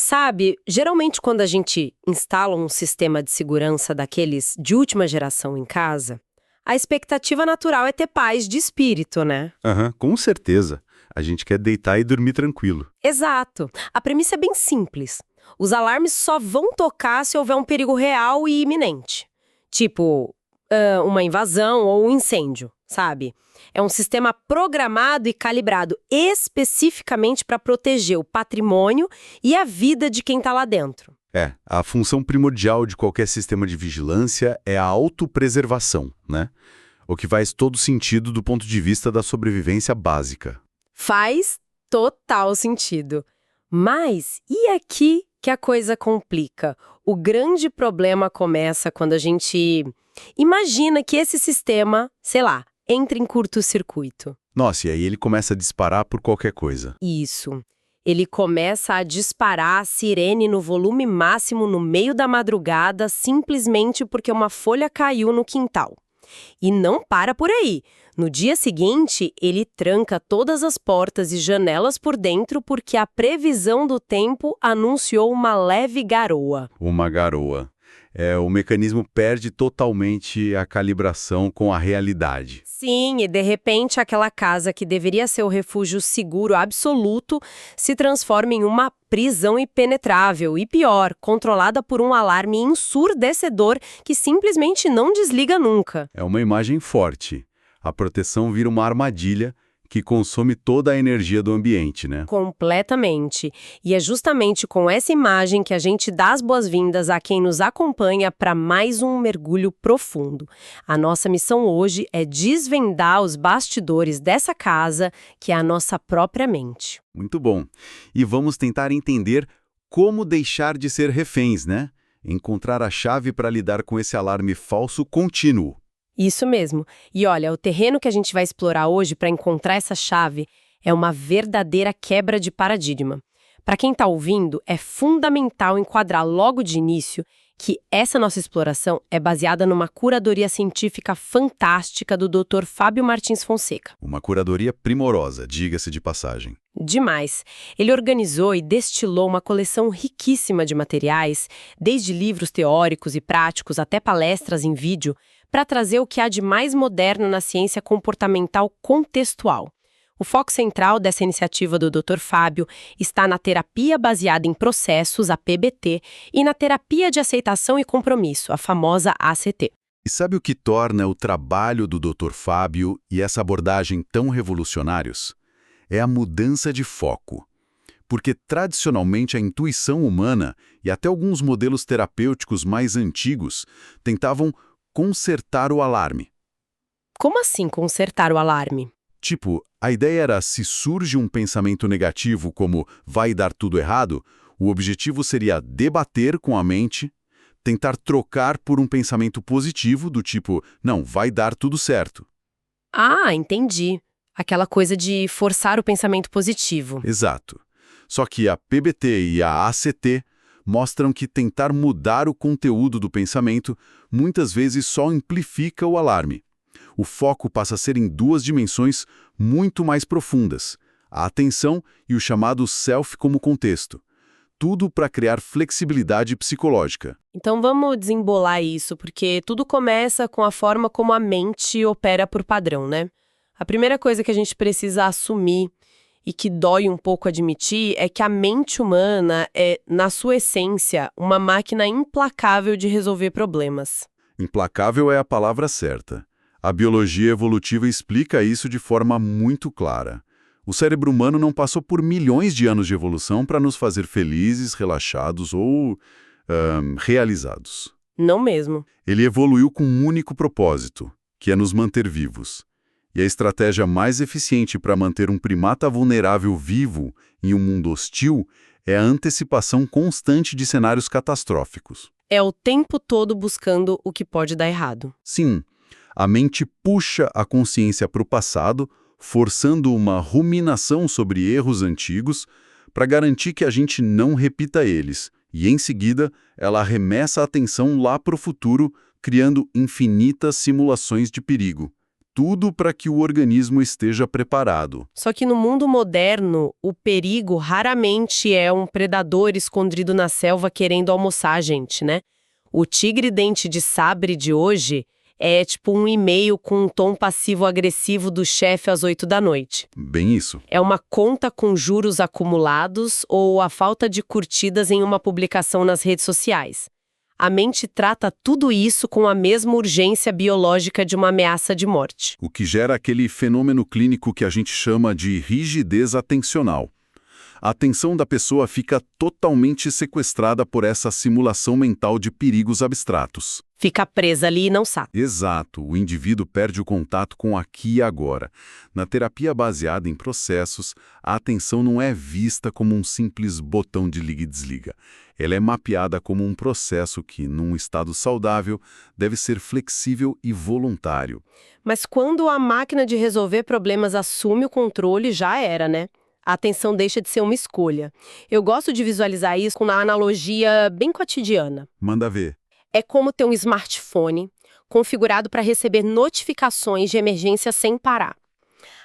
Sabe, geralmente quando a gente instala um sistema de segurança daqueles de última geração em casa, a expectativa natural é ter paz de espírito, né? Aham, com certeza. A gente quer deitar e dormir tranquilo. Exato. A premissa é bem simples. Os alarmes só vão tocar se houver um perigo real e iminente. Tipo, uma invasão ou um incêndio, sabe? É um sistema programado e calibrado especificamente para proteger o patrimônio e a vida de quem está lá dentro. A função primordial de qualquer sistema de vigilância é a autopreservação, né? O que faz todo sentido do ponto de vista da sobrevivência básica. Faz total sentido. Mas e aqui que a coisa complica? O grande problema começa quando a gente imagina que esse sistema, sei lá, entra em curto-circuito. Nossa, e aí ele começa a disparar por qualquer coisa. Isso. Ele começa a disparar a sirene no volume máximo no meio da madrugada simplesmente porque uma folha caiu no quintal. E não para por aí. No dia seguinte, ele tranca todas as portas e janelas por dentro porque a previsão do tempo anunciou uma leve garoa. Uma garoa. O mecanismo perde totalmente a calibração com a realidade. Sim, e de repente aquela casa que deveria ser o refúgio seguro absoluto se transforma em uma prisão impenetrável e pior, controlada por um alarme ensurdecedor que simplesmente não desliga nunca. É uma imagem forte. A proteção vira uma armadilha que consome toda a energia do ambiente, né? Completamente. E é justamente com essa imagem que a gente dá as boas-vindas a quem nos acompanha para mais um mergulho profundo. A nossa missão hoje é desvendar os bastidores dessa casa, que é a nossa própria mente. Muito bom. E vamos tentar entender como deixar de ser reféns, né? Encontrar a chave para lidar com esse alarme falso contínuo. Isso mesmo. E olha, o terreno que a gente vai explorar hoje para encontrar essa chave é uma verdadeira quebra de paradigma. Para quem está ouvindo, é fundamental enquadrar logo de início que essa nossa exploração é baseada numa curadoria científica fantástica do Dr. Fábio Martins Fonseca. Uma curadoria primorosa, diga-se de passagem. Demais. Ele organizou e destilou uma coleção riquíssima de materiais, desde livros teóricos e práticos até palestras em vídeo, para trazer o que há de mais moderno na ciência comportamental contextual. O foco central dessa iniciativa do Dr. Fábio está na terapia baseada em processos, a PBT, e na terapia de aceitação e compromisso, a famosa ACT. E sabe o que torna o trabalho do Dr. Fábio e essa abordagem tão revolucionários? É a mudança de foco. Porque, tradicionalmente, a intuição humana e até alguns modelos terapêuticos mais antigos tentavam consertar o alarme. Como assim consertar o alarme? Tipo, a ideia era, se surge um pensamento negativo como vai dar tudo errado, o objetivo seria debater com a mente, tentar trocar por um pensamento positivo do tipo, não, vai dar tudo certo. Ah, entendi. Aquela coisa de forçar o pensamento positivo. Exato. Só que a PBT e a ACT mostram que tentar mudar o conteúdo do pensamento muitas vezes só amplifica o alarme. O foco passa a ser em duas dimensões muito mais profundas, a atenção e o chamado self como contexto. Tudo para criar flexibilidade psicológica. Então vamos desembolar isso, porque tudo começa com a forma como a mente opera por padrão, né? A primeira coisa que a gente precisa assumir e que dói um pouco admitir é que a mente humana é, na sua essência, uma máquina implacável de resolver problemas. Implacável é a palavra certa. A biologia evolutiva explica isso de forma muito clara. O cérebro humano não passou por milhões de anos de evolução para nos fazer felizes, relaxados ou realizados. Não mesmo. Ele evoluiu com um único propósito, que é nos manter vivos. E a estratégia mais eficiente para manter um primata vulnerável vivo em um mundo hostil é a antecipação constante de cenários catastróficos. É o tempo todo buscando o que pode dar errado. Sim, a mente puxa a consciência para o passado, forçando uma ruminação sobre erros antigos para garantir que a gente não repita eles. E, em seguida, ela arremessa a atenção lá para o futuro, criando infinitas simulações de perigo. tudo para que o organismo esteja preparado. Só que no mundo moderno, o perigo raramente é um predador escondido na selva querendo almoçar a gente, né? O tigre dente de sabre de hoje é tipo um e-mail com um tom passivo-agressivo do chefe às 8 da noite. Bem isso. É uma conta com juros acumulados ou a falta de curtidas em uma publicação nas redes sociais. A mente trata tudo isso com a mesma urgência biológica de uma ameaça de morte. O que gera aquele fenômeno clínico que a gente chama de rigidez atencional. A atenção da pessoa fica totalmente sequestrada por essa simulação mental de perigos abstratos. Fica presa ali e não sabe. Exato, o indivíduo perde o contato com aqui e agora. Na terapia baseada em processos, a atenção não é vista como um simples botão de liga e desliga. Ela é mapeada como um processo que, num estado saudável, deve ser flexível e voluntário. Mas quando a máquina de resolver problemas assume o controle, já era, né? A atenção deixa de ser uma escolha. Eu gosto de visualizar isso com uma analogia bem cotidiana. Manda ver. É como ter um smartphone configurado para receber notificações de emergência sem parar.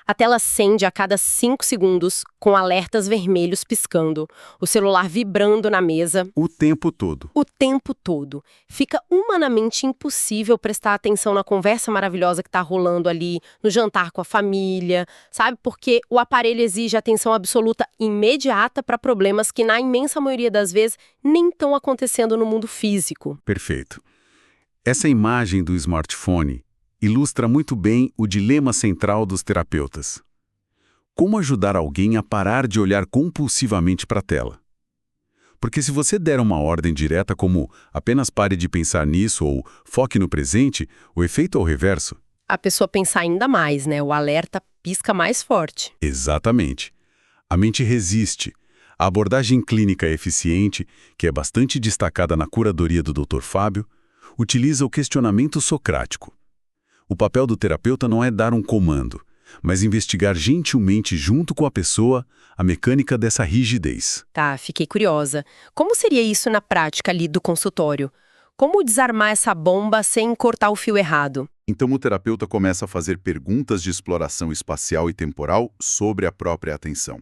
A tela acende a cada 5 segundos, com alertas vermelhos piscando, o celular vibrando na mesa. O tempo todo. O tempo todo. Fica humanamente impossível prestar atenção na conversa maravilhosa que está rolando ali, no jantar com a família, sabe? Porque o aparelho exige atenção absoluta imediata para problemas que, na imensa maioria das vezes, nem estão acontecendo no mundo físico. Perfeito. Essa imagem do smartphone ilustra muito bem o dilema central dos terapeutas. Como ajudar alguém a parar de olhar compulsivamente para a tela? Porque se você der uma ordem direta como apenas pare de pensar nisso ou foque no presente, o efeito é o reverso. A pessoa pensa ainda mais, né? O alerta pisca mais forte. Exatamente. A mente resiste. A abordagem clínica eficiente, que é bastante destacada na curadoria do Dr. Fábio, utiliza o questionamento socrático. O papel do terapeuta não é dar um comando, mas investigar gentilmente junto com a pessoa a mecânica dessa rigidez. Tá, fiquei curiosa. Como seria isso na prática ali do consultório? Como desarmar essa bomba sem cortar o fio errado? Então o terapeuta começa a fazer perguntas de exploração espacial e temporal sobre a própria atenção.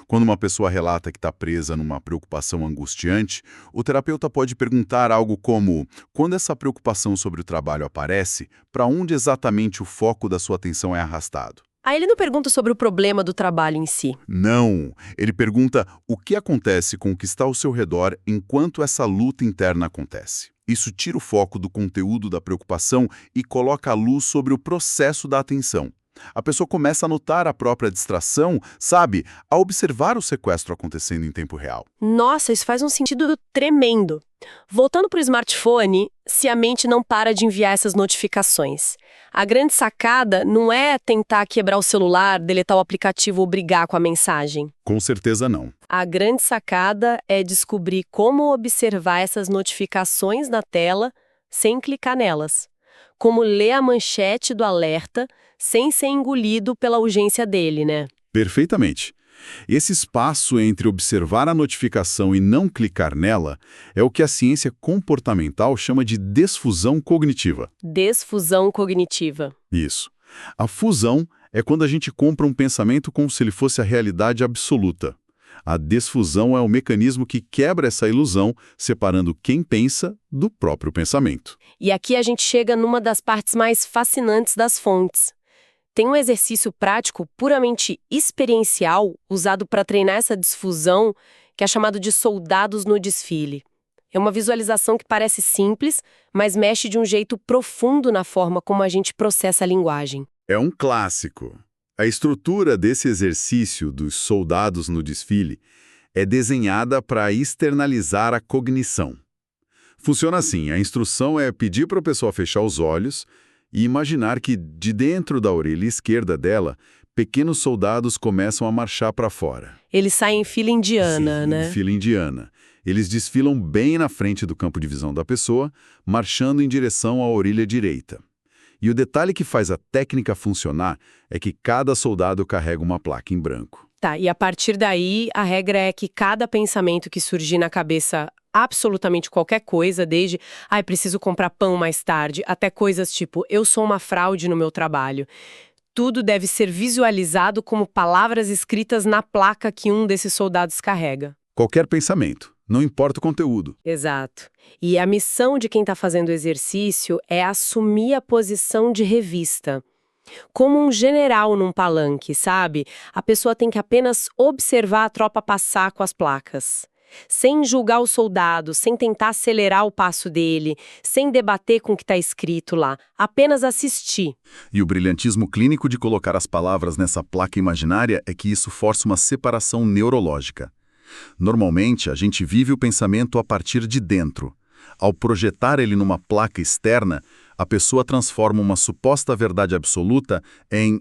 Quando uma pessoa relata que está presa numa preocupação angustiante, o terapeuta pode perguntar algo como: quando essa preocupação sobre o trabalho aparece, para onde exatamente o foco da sua atenção é arrastado? Aí ele não pergunta sobre o problema do trabalho em si. Não, ele pergunta o que acontece com o que está ao seu redor enquanto essa luta interna acontece. Isso tira o foco do conteúdo da preocupação e coloca a luz sobre o processo da atenção. A pessoa começa a notar a própria distração, sabe? A observar o sequestro acontecendo em tempo real. Nossa, isso faz um sentido tremendo. Voltando para o smartphone, se a mente não para de enviar essas notificações. A grande sacada não é tentar quebrar o celular, deletar o aplicativo ou brigar com a mensagem. Com certeza não. A grande sacada é descobrir como observar essas notificações na tela sem clicar nelas. Como ler a manchete do alerta sem ser engolido pela urgência dele, né? Perfeitamente. Esse espaço entre observar a notificação e não clicar nela é o que a ciência comportamental chama de desfusão cognitiva. Desfusão cognitiva. Isso. A fusão é quando a gente compra um pensamento como se ele fosse a realidade absoluta. A desfusão é o mecanismo que quebra essa ilusão, separando quem pensa do próprio pensamento. E aqui a gente chega numa das partes mais fascinantes das fontes. Tem um exercício prático puramente experiencial usado para treinar essa desfusão, que é chamado de soldados no desfile. É uma visualização que parece simples, mas mexe de um jeito profundo na forma como a gente processa a linguagem. É um clássico. A estrutura desse exercício dos soldados no desfile é desenhada para externalizar a cognição. Funciona assim, a instrução é pedir para a pessoa fechar os olhos e imaginar que, de dentro da orelha esquerda dela, pequenos soldados começam a marchar para fora. Eles saem em fila indiana, Sim, né? em fila indiana. Eles desfilam bem na frente do campo de visão da pessoa, marchando em direção à orelha direita. E o detalhe que faz a técnica funcionar é que cada soldado carrega uma placa em branco. Tá, e a partir daí, a regra é que cada pensamento que surgir na cabeça, absolutamente qualquer coisa, desde, preciso comprar pão mais tarde, até coisas tipo, eu sou uma fraude no meu trabalho. Tudo deve ser visualizado como palavras escritas na placa que um desses soldados carrega. Qualquer pensamento, não importa o conteúdo. Exato. E a missão de quem está fazendo o exercício é assumir a posição de revista. Como um general num palanque, sabe? A pessoa tem que apenas observar a tropa passar com as placas. Sem julgar o soldado, sem tentar acelerar o passo dele, sem debater com o que está escrito lá. Apenas assistir. E o brilhantismo clínico de colocar as palavras nessa placa imaginária é que isso força uma separação neurológica. Normalmente, a gente vive o pensamento a partir de dentro. Ao projetar ele numa placa externa, a pessoa transforma uma suposta verdade absoluta em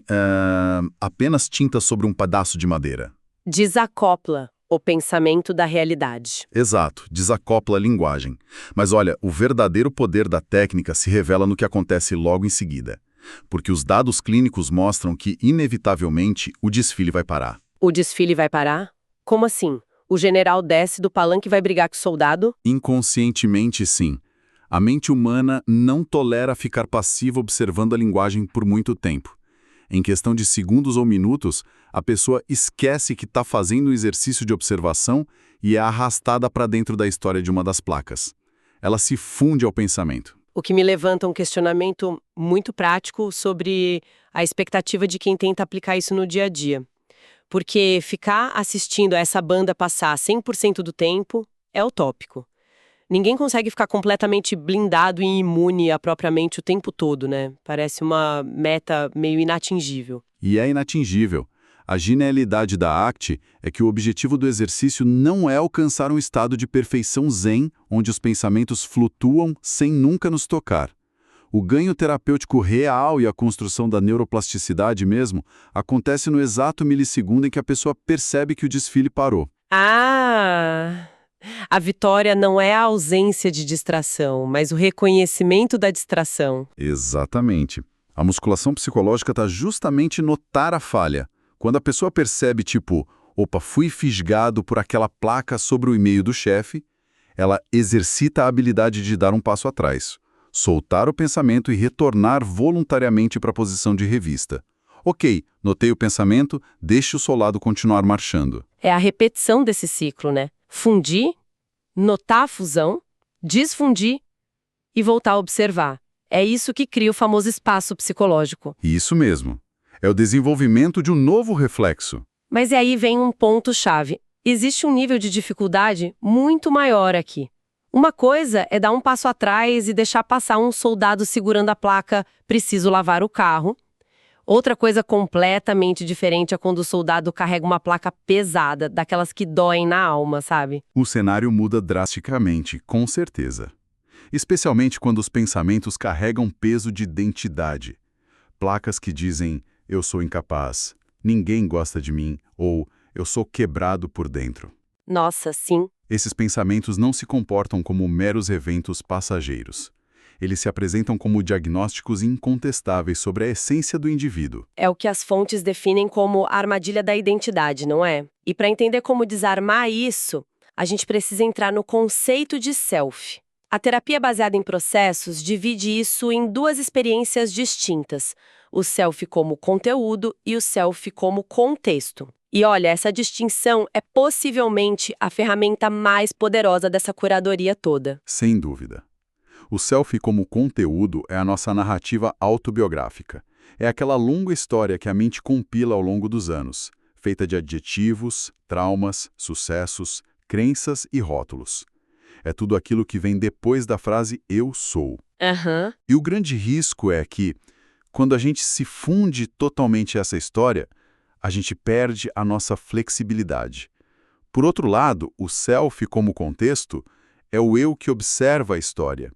apenas tinta sobre um pedaço de madeira. Desacopla o pensamento da realidade. Exato, desacopla a linguagem. Mas olha, o verdadeiro poder da técnica se revela no que acontece logo em seguida. Porque os dados clínicos mostram que, inevitavelmente, o desfile vai parar. O desfile vai parar? Como assim? O general desce do palanque e vai brigar com o soldado? Inconscientemente, sim. A mente humana não tolera ficar passiva observando a linguagem por muito tempo. Em questão de segundos ou minutos, a pessoa esquece que está fazendo um exercício de observação e é arrastada para dentro da história de uma das placas. Ela se funde ao pensamento. O que me levanta um questionamento muito prático sobre a expectativa de quem tenta aplicar isso no dia a dia. Porque ficar assistindo a essa banda passar 100% do tempo é utópico. Ninguém consegue ficar completamente blindado e imune a própria mente o tempo todo, né? Parece uma meta meio inatingível. E é inatingível. A genialidade da ACT é que o objetivo do exercício não é alcançar um estado de perfeição zen, onde os pensamentos flutuam sem nunca nos tocar. O ganho terapêutico real e a construção da neuroplasticidade mesmo acontece no exato milissegundo em que a pessoa percebe que o desfile parou. A vitória não é a ausência de distração, mas o reconhecimento da distração. Exatamente. A musculação psicológica está justamente no notar a falha. Quando a pessoa percebe, tipo, opa, fui fisgado por aquela placa sobre o e-mail do chefe, ela exercita a habilidade de dar um passo atrás, soltar o pensamento e retornar voluntariamente para a posição de revista. Ok, notei o pensamento, deixe o soldado continuar marchando. É a repetição desse ciclo, né? Fundir, notar a fusão, desfundir e voltar a observar. É isso que cria o famoso espaço psicológico. Isso mesmo. É o desenvolvimento de um novo reflexo. Mas aí vem um ponto-chave. Existe um nível de dificuldade muito maior aqui. Uma coisa é dar um passo atrás e deixar passar um soldado segurando a placa "preciso lavar o carro". Outra coisa completamente diferente é quando o soldado carrega uma placa pesada, daquelas que doem na alma, sabe? O cenário muda drasticamente, com certeza. Especialmente quando os pensamentos carregam peso de identidade. Placas que dizem, eu sou incapaz, ninguém gosta de mim, ou eu sou quebrado por dentro. Nossa, sim. Esses pensamentos não se comportam como meros eventos passageiros. Eles se apresentam como diagnósticos incontestáveis sobre a essência do indivíduo. É o que as fontes definem como a armadilha da identidade, não é? E para entender como desarmar isso, a gente precisa entrar no conceito de self. A terapia baseada em processos divide isso em duas experiências distintas: o self como conteúdo e o self como contexto. E olha, essa distinção é possivelmente a ferramenta mais poderosa dessa curadoria toda. Sem dúvida. O self como conteúdo é a nossa narrativa autobiográfica. É aquela longa história que a mente compila ao longo dos anos, feita de adjetivos, traumas, sucessos, crenças e rótulos. É tudo aquilo que vem depois da frase "eu sou". E o grande risco é que, quando a gente se funde totalmente essa história, a gente perde a nossa flexibilidade. Por outro lado, o self como contexto é o eu que observa a história.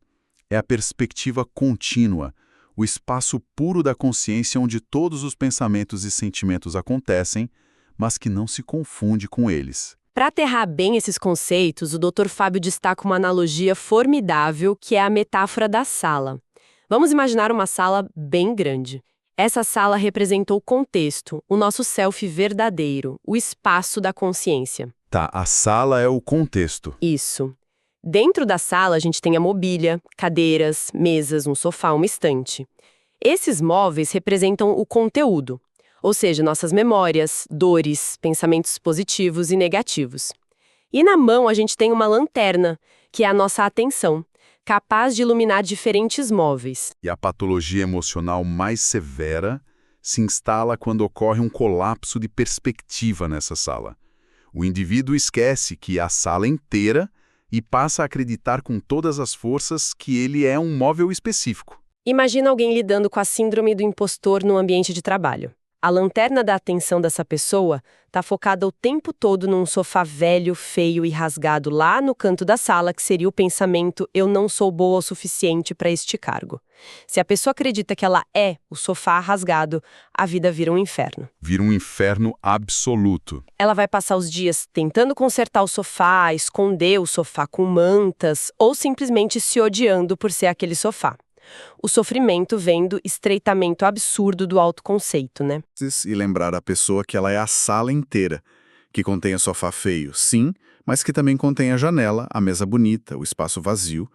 É a perspectiva contínua, o espaço puro da consciência onde todos os pensamentos e sentimentos acontecem, mas que não se confunde com eles. Para aterrar bem esses conceitos, o Dr. Fábio destaca uma analogia formidável, que é a metáfora da sala. Vamos imaginar uma sala bem grande. Essa sala representou o contexto, o nosso self verdadeiro, o espaço da consciência. Tá, a sala é o contexto. Isso. Dentro da sala, a gente tem a mobília, cadeiras, mesas, um sofá, uma estante. Esses móveis representam o conteúdo, ou seja, nossas memórias, dores, pensamentos positivos e negativos. E na mão, a gente tem uma lanterna, que é a nossa atenção, capaz de iluminar diferentes móveis. E a patologia emocional mais severa se instala quando ocorre um colapso de perspectiva nessa sala. O indivíduo esquece que é a sala inteira e passa a acreditar com todas as forças que ele é um móvel específico. Imagina alguém lidando com a síndrome do impostor no ambiente de trabalho. A lanterna da atenção dessa pessoa está focada o tempo todo num sofá velho, feio e rasgado lá no canto da sala, que seria o pensamento "eu não sou boa o suficiente para este cargo". Se a pessoa acredita que ela é o sofá rasgado, a vida vira um inferno. Vira um inferno absoluto. Ela vai passar os dias tentando consertar o sofá, esconder o sofá com mantas ou simplesmente se odiando por ser aquele sofá. O sofrimento vem do estreitamento absurdo do autoconceito, né? E lembrar a pessoa que ela é a sala inteira, que contém o sofá feio, sim, mas que também contém a janela, a mesa bonita, o espaço vazio,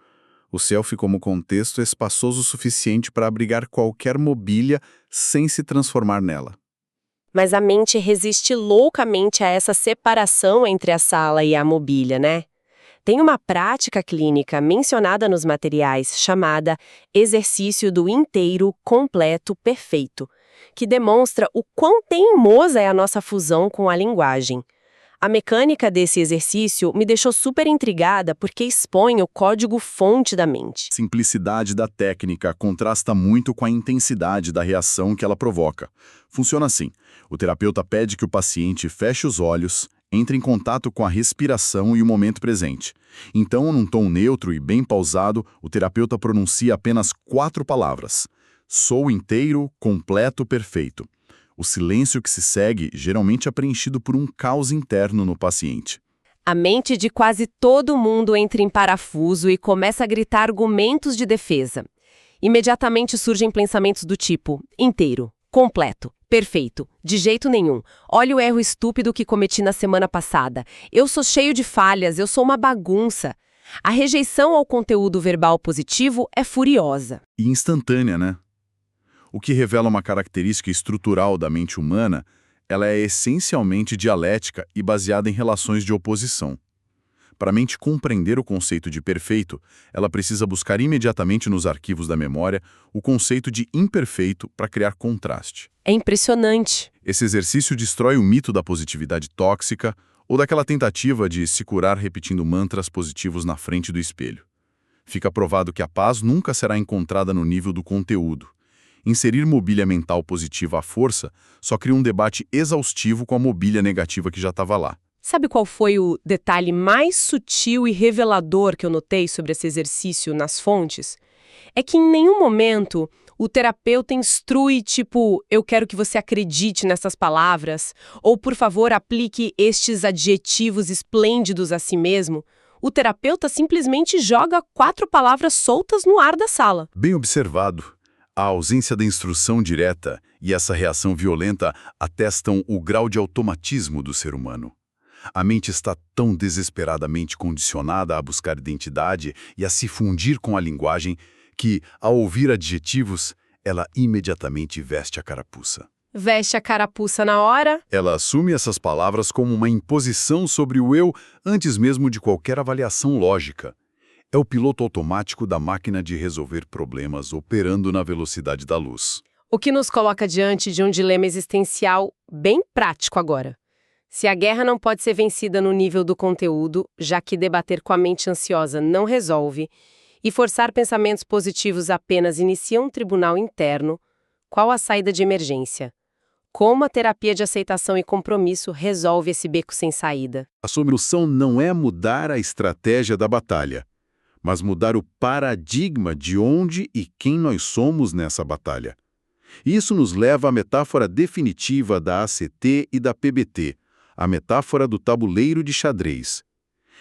o self como contexto espaçoso o suficiente para abrigar qualquer mobília sem se transformar nela. Mas a mente resiste loucamente a essa separação entre a sala e a mobília, né? Tem uma prática clínica mencionada nos materiais chamada exercício do inteiro, completo, perfeito, que demonstra o quão teimosa é a nossa fusão com a linguagem. A mecânica desse exercício me deixou super intrigada porque expõe o código-fonte da mente. A simplicidade da técnica contrasta muito com a intensidade da reação que ela provoca. Funciona assim: o terapeuta pede que o paciente feche os olhos, entre em contato com a respiração e o momento presente. Então, num tom neutro e bem pausado, o terapeuta pronuncia apenas 4 palavras: sou inteiro, completo, perfeito. O silêncio que se segue geralmente é preenchido por um caos interno no paciente. A mente de quase todo mundo entra em parafuso e começa a gritar argumentos de defesa. Imediatamente surgem pensamentos do tipo: inteiro, completo, perfeito, de jeito nenhum. Olha o erro estúpido que cometi na semana passada. Eu sou cheio de falhas, eu sou uma bagunça. A rejeição ao conteúdo verbal positivo é furiosa. E instantânea, né? O que revela uma característica estrutural da mente humana, ela é essencialmente dialética e baseada em relações de oposição. Para a mente compreender o conceito de perfeito, ela precisa buscar imediatamente nos arquivos da memória o conceito de imperfeito para criar contraste. É impressionante. Esse exercício destrói o mito da positividade tóxica ou daquela tentativa de se curar repetindo mantras positivos na frente do espelho. Fica provado que a paz nunca será encontrada no nível do conteúdo. Inserir mobília mental positiva à força só cria um debate exaustivo com a mobília negativa que já estava lá. Sabe qual foi o detalhe mais sutil e revelador que eu notei sobre esse exercício nas fontes? É que em nenhum momento o terapeuta instrui, tipo, eu quero que você acredite nessas palavras, ou por favor aplique estes adjetivos esplêndidos a si mesmo. O terapeuta simplesmente joga 4 palavras soltas no ar da sala. Bem observado. A ausência da instrução direta e essa reação violenta atestam o grau de automatismo do ser humano. A mente está tão desesperadamente condicionada a buscar identidade e a se fundir com a linguagem que, ao ouvir adjetivos, ela imediatamente veste a carapuça. Veste a carapuça na hora? Ela assume essas palavras como uma imposição sobre o eu antes mesmo de qualquer avaliação lógica. É o piloto automático da máquina de resolver problemas operando na velocidade da luz. O que nos coloca diante de um dilema existencial bem prático agora. Se a guerra não pode ser vencida no nível do conteúdo, já que debater com a mente ansiosa não resolve, e forçar pensamentos positivos apenas inicia um tribunal interno, qual a saída de emergência? Como a terapia de aceitação e compromisso resolve esse beco sem saída? A solução não é mudar a estratégia da batalha, mas mudar o paradigma de onde e quem nós somos nessa batalha. Isso nos leva à metáfora definitiva da ACT e da PBT, a metáfora do tabuleiro de xadrez.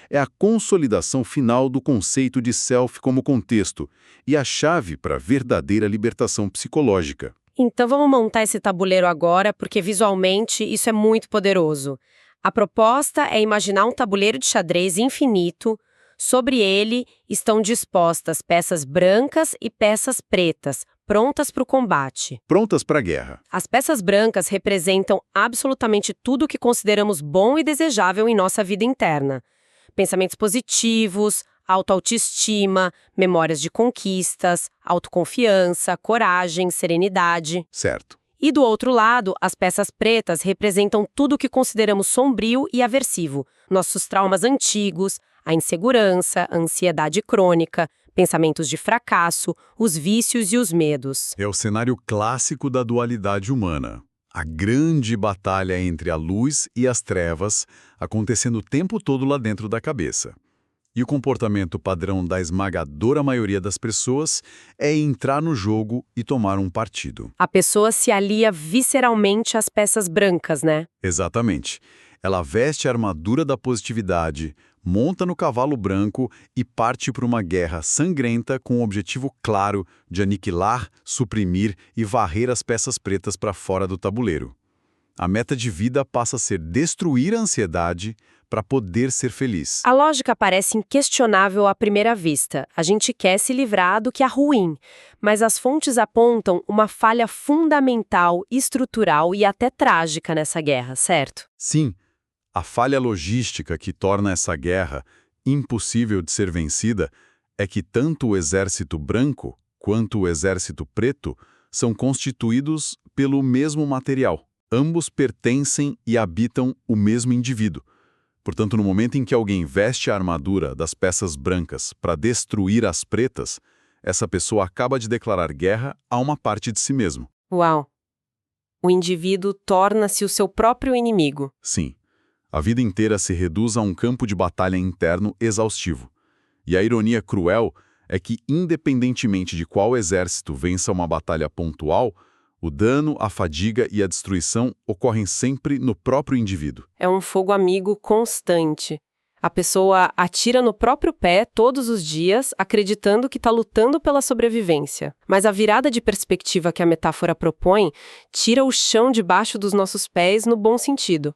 É a consolidação final do conceito de self como contexto e a chave para a verdadeira libertação psicológica. Então vamos montar esse tabuleiro agora, porque visualmente isso é muito poderoso. A proposta é imaginar um tabuleiro de xadrez infinito. Sobre ele estão dispostas peças brancas e peças pretas, prontas para o combate. Prontas para a guerra. As peças brancas representam absolutamente tudo o que consideramos bom e desejável em nossa vida interna. Pensamentos positivos, autoestima, memórias de conquistas, autoconfiança, coragem, serenidade. Certo. E do outro lado, as peças pretas representam tudo o que consideramos sombrio e aversivo, nossos traumas antigos, a insegurança, a ansiedade crônica, pensamentos de fracasso, os vícios e os medos. É o cenário clássico da dualidade humana. A grande batalha entre a luz e as trevas acontecendo o tempo todo lá dentro da cabeça. E o comportamento padrão da esmagadora maioria das pessoas é entrar no jogo e tomar um partido. A pessoa se alia visceralmente às peças brancas, né? Exatamente. Ela veste a armadura da positividade, monta no cavalo branco e parte para uma guerra sangrenta com o objetivo claro de aniquilar, suprimir e varrer as peças pretas para fora do tabuleiro. A meta de vida passa a ser destruir a ansiedade para poder ser feliz. A lógica parece inquestionável à primeira vista. A gente quer se livrar do que é ruim, mas as fontes apontam uma falha fundamental, estrutural e até trágica nessa guerra, certo? Sim, a falha logística que torna essa guerra impossível de ser vencida é que tanto o exército branco quanto o exército preto são constituídos pelo mesmo material. Ambos pertencem e habitam o mesmo indivíduo. Portanto, no momento em que alguém veste a armadura das peças brancas para destruir as pretas, essa pessoa acaba de declarar guerra a uma parte de si mesmo. Uau! O indivíduo torna-se o seu próprio inimigo. Sim. A vida inteira se reduz a um campo de batalha interno exaustivo. E a ironia cruel é que, independentemente de qual exército vença uma batalha pontual, o dano, a fadiga e a destruição ocorrem sempre no próprio indivíduo. É um fogo amigo constante. A pessoa atira no próprio pé todos os dias, acreditando que está lutando pela sobrevivência. Mas a virada de perspectiva que a metáfora propõe tira o chão debaixo dos nossos pés no bom sentido.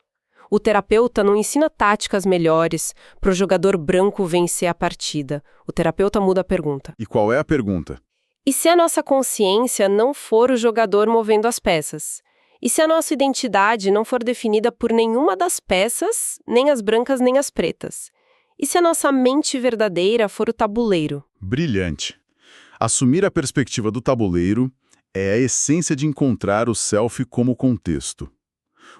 O terapeuta não ensina táticas melhores para o jogador branco vencer a partida. O terapeuta muda a pergunta. E qual é a pergunta? E se a nossa consciência não for o jogador movendo as peças? E se a nossa identidade não for definida por nenhuma das peças, nem as brancas nem as pretas? E se a nossa mente verdadeira for o tabuleiro? Brilhante. Assumir a perspectiva do tabuleiro é a essência de encontrar o self como contexto.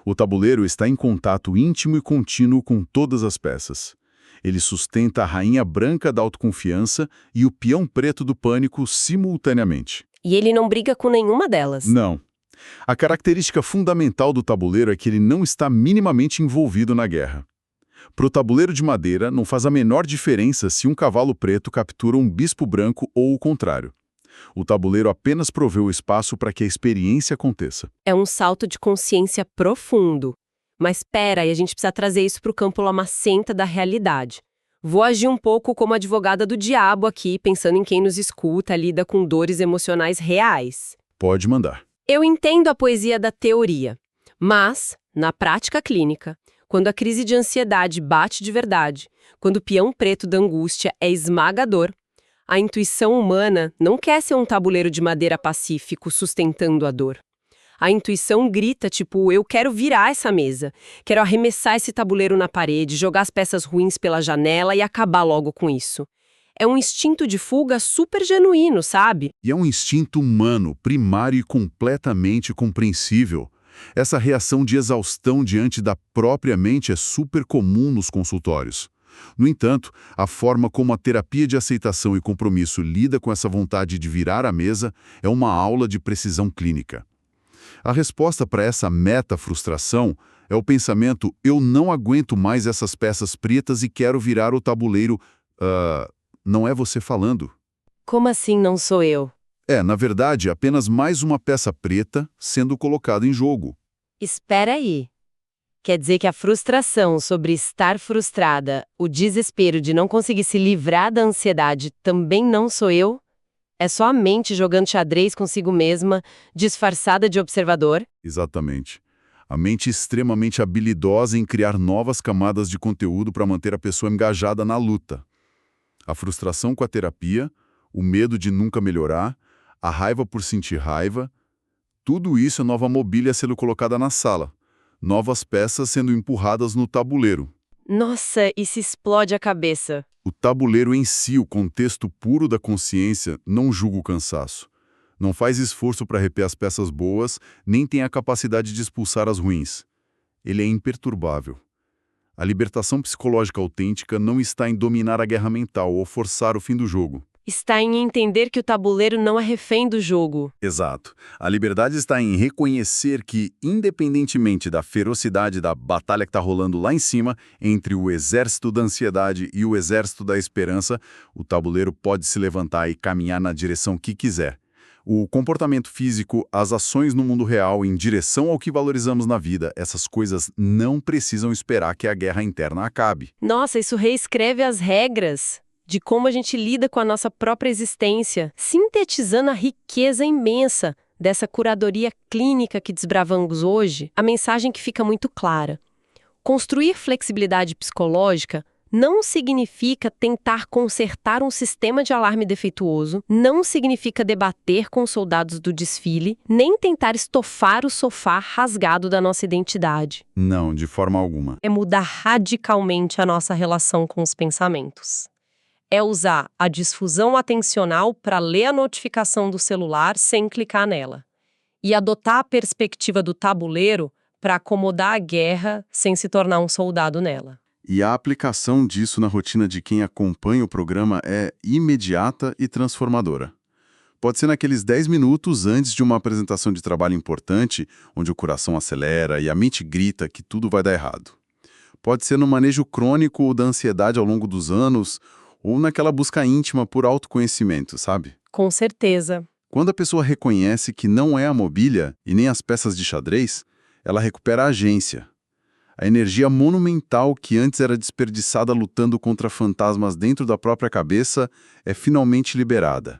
O tabuleiro está em contato íntimo e contínuo com todas as peças. Ele sustenta a rainha branca da autoconfiança e o peão preto do pânico simultaneamente. E ele não briga com nenhuma delas. Não. A característica fundamental do tabuleiro é que ele não está minimamente envolvido na guerra. Para o tabuleiro de madeira, não faz a menor diferença se um cavalo preto captura um bispo branco ou o contrário. O tabuleiro apenas provê o espaço para que a experiência aconteça. É um salto de consciência profundo. Mas espera, aí a gente precisa trazer isso para o campo lamacenta da realidade. Vou agir um pouco como advogada do diabo aqui, pensando em quem nos escuta, lida com dores emocionais reais. Pode mandar. Eu entendo a poesia da teoria, mas, na prática clínica, quando a crise de ansiedade bate de verdade, quando o peão preto da angústia é esmagador, a intuição humana não quer ser um tabuleiro de madeira pacífico sustentando a dor. A intuição grita, tipo, eu quero virar essa mesa, quero arremessar esse tabuleiro na parede, jogar as peças ruins pela janela e acabar logo com isso. É um instinto de fuga super genuíno, sabe? E é um instinto humano, primário e completamente compreensível. Essa reação de exaustão diante da própria mente é super comum nos consultórios. No entanto, a forma como a terapia de aceitação e compromisso lida com essa vontade de virar a mesa é uma aula de precisão clínica. A resposta para essa meta-frustração é o pensamento eu não aguento mais essas peças pretas e quero virar o tabuleiro. Não é você falando. Como assim não sou eu? É, na verdade, apenas mais uma peça preta sendo colocada em jogo. Espera aí. Quer dizer que a frustração sobre estar frustrada, o desespero de não conseguir se livrar da ansiedade também não sou eu? É só a mente jogando xadrez consigo mesma, disfarçada de observador? Exatamente. A mente extremamente habilidosa em criar novas camadas de conteúdo para manter a pessoa engajada na luta. A frustração com a terapia, o medo de nunca melhorar, a raiva por sentir raiva, tudo isso é nova mobília sendo colocada na sala, novas peças sendo empurradas no tabuleiro. Nossa, e se explode a cabeça. O tabuleiro em si, o contexto puro da consciência, não julga o cansaço. Não faz esforço para reter as peças boas, nem tem a capacidade de expulsar as ruins. Ele é imperturbável. A libertação psicológica autêntica não está em dominar a guerra mental ou forçar o fim do jogo. Está em entender que o tabuleiro não é refém do jogo. Exato. A liberdade está em reconhecer que, independentemente da ferocidade da batalha que está rolando lá em cima, entre o exército da ansiedade e o exército da esperança, o tabuleiro pode se levantar e caminhar na direção que quiser. O comportamento físico, as ações no mundo real em direção ao que valorizamos na vida, essas coisas não precisam esperar que a guerra interna acabe. Nossa, isso reescreve as regras de como a gente lida com a nossa própria existência, sintetizando a riqueza imensa dessa curadoria clínica que desbravamos hoje. A mensagem que fica muito clara. Construir flexibilidade psicológica não significa tentar consertar um sistema de alarme defeituoso, não significa debater com os soldados do desfile, nem tentar estofar o sofá rasgado da nossa identidade. Não, de forma alguma. É mudar radicalmente a nossa relação com os pensamentos. É usar a disfusão atencional para ler a notificação do celular sem clicar nela. E adotar a perspectiva do tabuleiro para acomodar a guerra sem se tornar um soldado nela. E a aplicação disso na rotina de quem acompanha o programa é imediata e transformadora. Pode ser naqueles 10 minutos antes de uma apresentação de trabalho importante, onde o coração acelera e a mente grita que tudo vai dar errado. Pode ser no manejo crônico da ansiedade ao longo dos anos, ou naquela busca íntima por autoconhecimento, sabe? Com certeza. Quando a pessoa reconhece que não é a mobília e nem as peças de xadrez, ela recupera a agência. A energia monumental que antes era desperdiçada lutando contra fantasmas dentro da própria cabeça é finalmente liberada.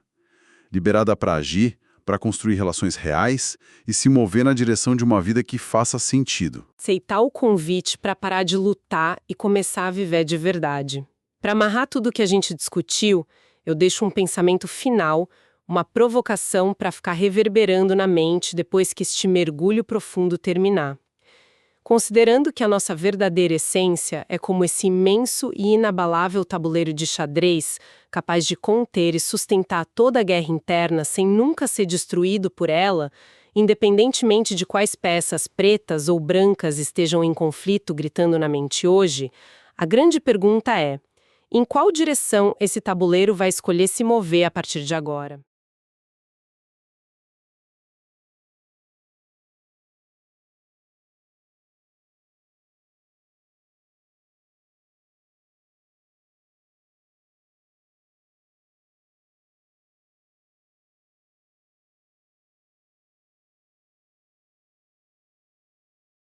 Liberada para agir, para construir relações reais e se mover na direção de uma vida que faça sentido. Aceitar o convite para parar de lutar e começar a viver de verdade. Para amarrar tudo que a gente discutiu, eu deixo um pensamento final, uma provocação para ficar reverberando na mente depois que este mergulho profundo terminar. Considerando que a nossa verdadeira essência é como esse imenso e inabalável tabuleiro de xadrez, capaz de conter e sustentar toda a guerra interna sem nunca ser destruído por ela, independentemente de quais peças pretas ou brancas estejam em conflito gritando na mente hoje, a grande pergunta é: em qual direção esse tabuleiro vai escolher se mover a partir de agora?